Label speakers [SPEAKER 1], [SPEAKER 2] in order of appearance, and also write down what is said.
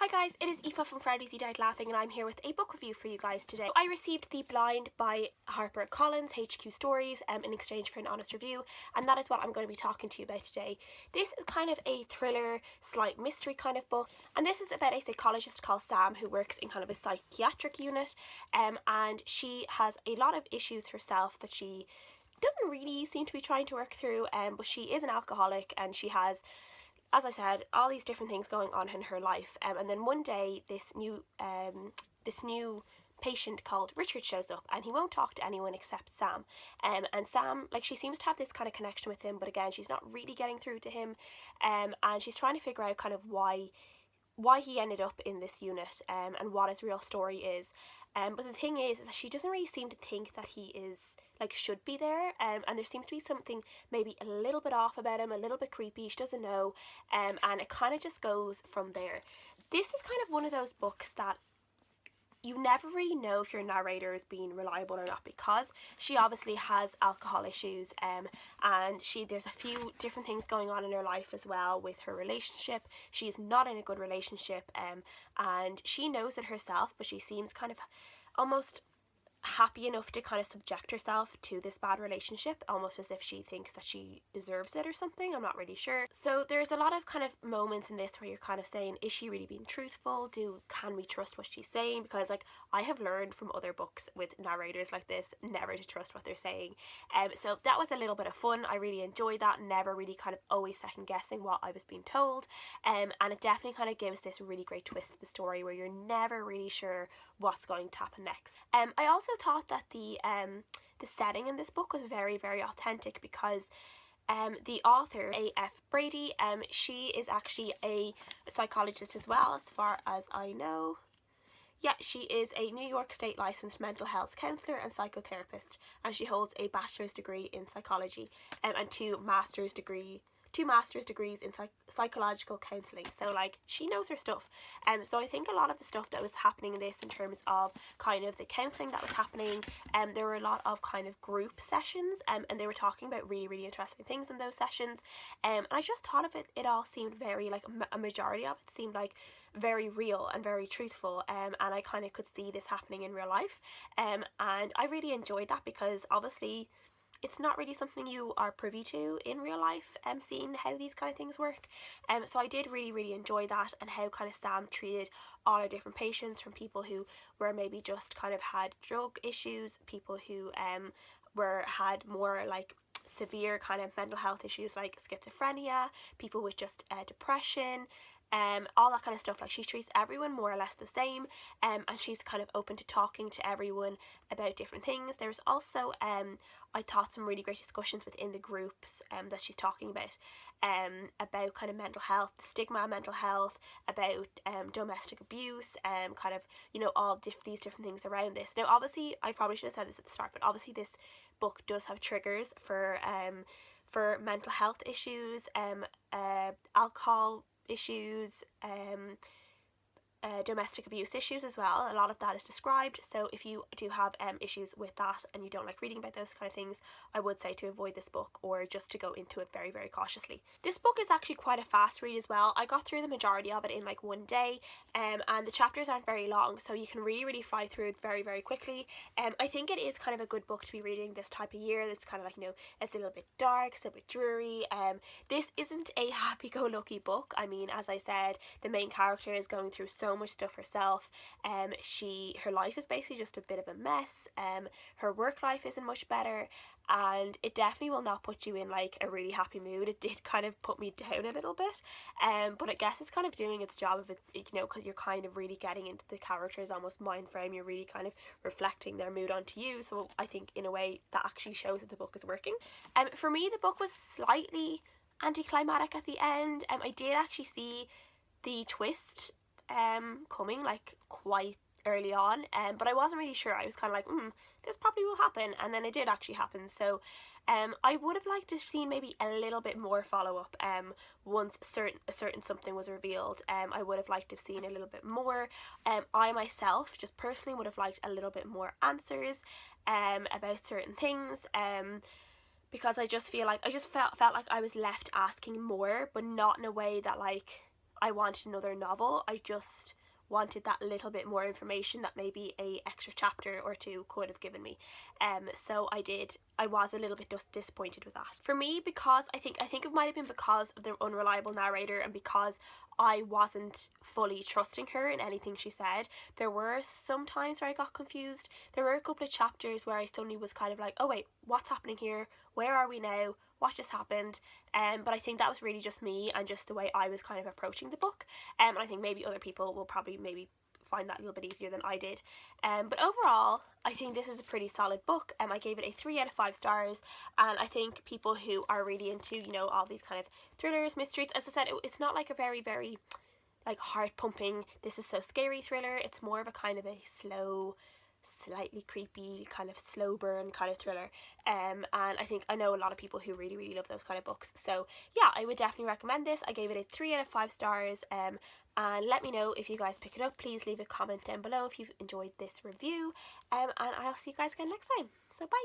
[SPEAKER 1] Hi guys, it is Aoife from Friday's You Died Laughing and I'm here with a book review for you guys today. I received The Blind by Harper Collins, HQ Stories, in exchange for an honest review, and that is what I'm going to be talking to you about today. This is kind of a thriller, slight mystery kind of book, and this is about a psychologist called Sam who works in kind of a psychiatric unit, and she has a lot of issues herself that she doesn't really seem to be trying to work through, but she is an alcoholic and she has, as I said, all these different things going on in her life, and then one day this new patient called Richard shows up, and he won't talk to anyone except Sam, and Sam, like, she seems to have this kind of connection with him, but again she's not really getting through to him, and she's trying to figure out kind of why he ended up in this unit, and what his real story is, but the thing is that she doesn't really seem to think that he is, like, should be there, and there seems to be something maybe a little bit off about him, a little bit creepy, she doesn't know, and it kind of just goes from there. This is kind of one of those books that you never really know if your narrator is being reliable or not, because she obviously has alcohol issues, and there's a few different things going on in her life as well with her relationship. She's not in a good relationship, and she knows it herself, but she seems kind of almost happy enough to kind of subject herself to this bad relationship, almost as if she thinks that she deserves it or something. I'm not really sure. So there's a lot of kind of moments in this where you're kind of saying, is she really being truthful? Can we trust what she's saying? Because, like, I have learned from other books with narrators like this never to trust what they're saying. So that was a little bit of fun. I really enjoyed that, never really kind of always second guessing what I was being told, and it definitely kind of gives this really great twist to the story where you're never really sure what's going to happen next. I also thought that the setting in this book was very, very authentic, because the author, A.F. Brady, she is actually a psychologist as well, as far as I know. Yeah, she is a New York State licensed mental health counsellor and psychotherapist, and she holds a bachelor's degree in psychology, and two master's degrees in psychological counselling. So, like, she knows her stuff. So I think a lot of the stuff that was happening in this, in terms of kind of the counselling that was happening, there were a lot of kind of group sessions, and they were talking about really, really interesting things in those sessions, and I just thought of it all seemed very, like, a majority of it seemed like very real and very truthful, and I kind of could see this happening in real life, and I really enjoyed that, because obviously it's not really something you are privy to in real life, seeing how these kind of things work. So I did really, really enjoy that, and how kind of Sam treated all our different patients, from people who were maybe just kind of had drug issues, people who had more like severe kind of mental health issues like schizophrenia, people with just depression, all that kind of stuff. Like, she treats everyone more or less the same, and she's kind of open to talking to everyone about different things. There's also I thought some really great discussions within the groups that she's talking about kind of mental health, the stigma of mental health, about domestic abuse, kind of, you know, all these different things around this. Now, obviously, I probably should have said this at the start, but obviously this book does have triggers for mental health issues, alcohol issues, domestic abuse issues as well. A lot of that is described, so if you do have issues with that and you don't like reading about those kind of things, I would say to avoid this book, or just to go into it very, very cautiously. This book is actually quite a fast read as well. I got through the majority of it in like one day, and the chapters aren't very long, so you can really, really fly through it very, very quickly. I think it is kind of a good book to be reading this type of year. It's kind of like, you know, it's a little bit dark, it's a bit dreary. This isn't a happy-go-lucky book. I mean, as I said, the main character is going through so much stuff herself. Her life is basically just a bit of a mess. Her work life isn't much better, and it definitely will not put you in like a really happy mood. It did kind of put me down a little bit, but I guess it's kind of doing its job of it, you know, because you're kind of really getting into the character's almost mind frame. You're really kind of reflecting their mood onto you, so I think in a way that actually shows that the book is working. For me, the book was slightly anticlimactic at the end. I did actually see the twist coming like quite early on, but I wasn't really sure. I was kind of like, this probably will happen, and then it did actually happen. So I would have liked to see maybe a little bit more follow-up once a certain something was revealed. I would have liked to have seen a little bit more. I myself just personally would have liked a little bit more answers about certain things, because I just feel like I just felt like I was left asking more, but not in a way that like I wanted another novel. I just wanted that little bit more information that maybe a extra chapter or two could have given me. So I was a little bit disappointed with that. For me, because I think it might have been because of the unreliable narrator, and because I wasn't fully trusting her in anything she said. There were some times where I got confused. There were a couple of chapters where I suddenly was kind of like, oh wait, what's happening here? Where are we now? What just happened? But I think that was really just me and just the way I was kind of approaching the book. And I think maybe other people will probably maybe find that a little bit easier than I did. But overall, I think this is a pretty solid book. I gave it a 3 out of 5 stars, and I think people who are really into, you know, all these kind of thrillers, mysteries, as I said, it's not like a very, very like heart pumping, this is so scary thriller. It's more of a kind of a slow, slightly creepy, kind of slow burn kind of thriller. And I know a lot of people who really, really love those kind of books. So yeah, I would definitely recommend this. I gave it a 3 out of 5 stars. And let me know if you guys pick it up. Please leave a comment down below if you've enjoyed this review. And I'll see you guys again next time. So bye.